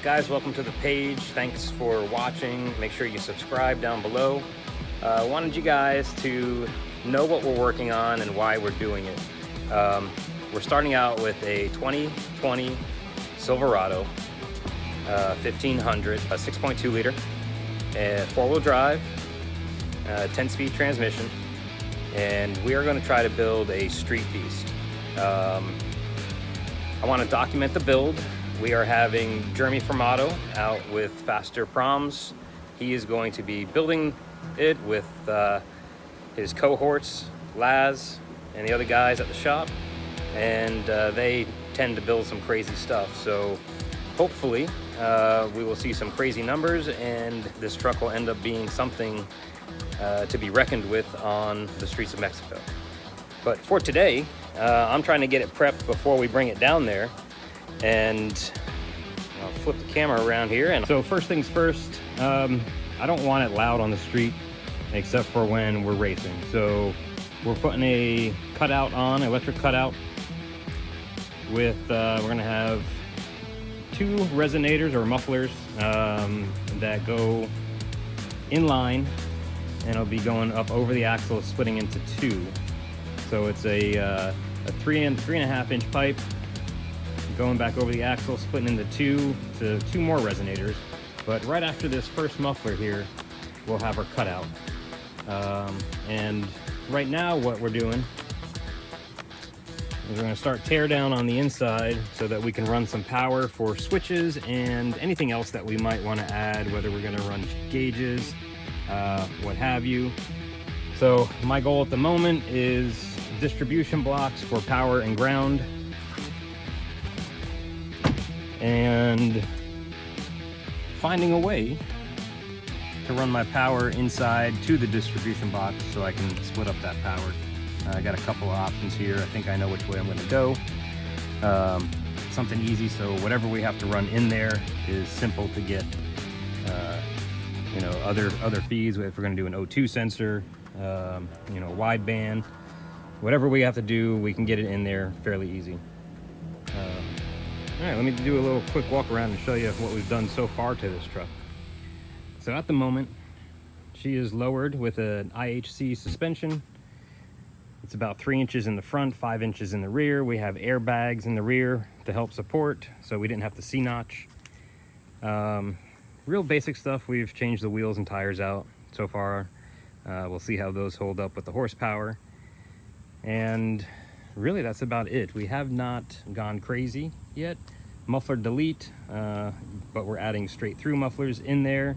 Guys, welcome to the page. Thanks for watching. Make sure you subscribe down below. Wanted you guys to know what we're working on and why we're doing it. We're starting out with a 2020 Silverado 1500, a 6.2 liter, four-wheel drive, 10-speed transmission, and we are going to try to build a street beast. I want to document the build. We are having Jeremy Formato out with Fasterproms. He is going to be building it with his cohorts, Laz, and the other guys at the shop. And they tend to build some crazy stuff. So hopefully we will see some crazy numbers, and this truck will end up being something to be reckoned with on the streets of Mexico. But for today, I'm trying to get it prepped before we bring it down there. And I'll flip the camera around here. And so first things first, I don't want it loud on the street except for when we're racing. So we're putting a cutout on, electric cutout with, we're gonna have two resonators or mufflers that go in line, and it'll be going up over the axle, splitting into two. So it's a 3.5 inch pipe going back over the axle, splitting into two more resonators. But right after this first muffler here, we'll have our cutout. And right now what we're doing is we're going to start tear down on the inside so that we can run some power for switches and anything else that we might want to add, whether we're going to run gauges, what have you. So my goal at the moment is distribution blocks for power and ground, and finding a way to run my power inside to the distribution box so I can split up that power. I got a couple of options here. I think I know which way I'm going to go. Something easy, so whatever we have to run in there is simple to get. You know, other feeds, if we're going to do an O2 sensor, you know, wideband, whatever we have to do, we can get it in there fairly easy. All right, let me do a little quick walk around and show you what we've done so far to this truck. So at the moment, she is lowered with an IHC suspension. It's about 3 inches in the front, 5 inches in the rear. We have airbags in the rear to help support, so we didn't have to C-notch. Real basic stuff. We've changed the wheels and tires out so far. We'll see how those hold up with the horsepower. And really, that's about it. We have not gone crazy yet. Muffler delete, but we're adding straight through mufflers in there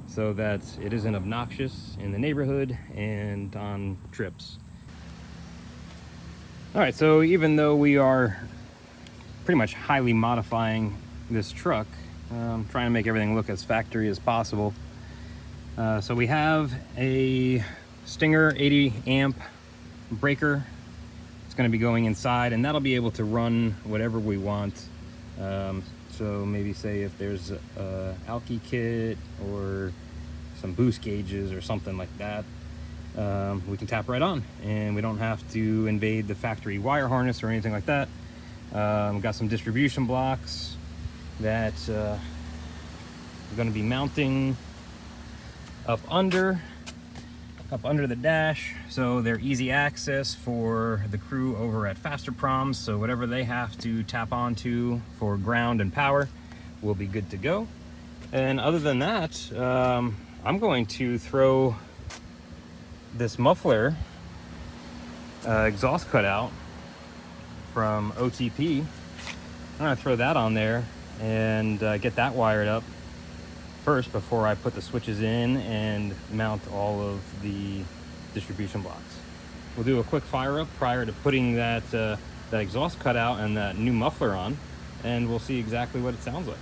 so that it isn't obnoxious in the neighborhood and on trips. All right, so even though we are pretty much highly modifying this truck, trying to make everything look as factory as possible. So we have a Stinger 80 amp breaker. It's going to be going inside, and that'll be able to run whatever we want. So maybe say if there's a alky kit or some boost gauges or something like that, we can tap right on, and we don't have to invade the factory wire harness or anything like that. We've got some distribution blocks that we're going to be mounting up under the dash, so they're easy access for the crew over at Fasterproms. So whatever they have to tap onto for ground and power will be good to go. And other than that, I'm going to throw this muffler exhaust cutout from OTP. I'm gonna throw that on there and get that wired up first before I put the switches in and mount all of the distribution blocks. We'll do a quick fire up prior to putting that exhaust cutout and that new muffler on, and we'll see exactly what it sounds like.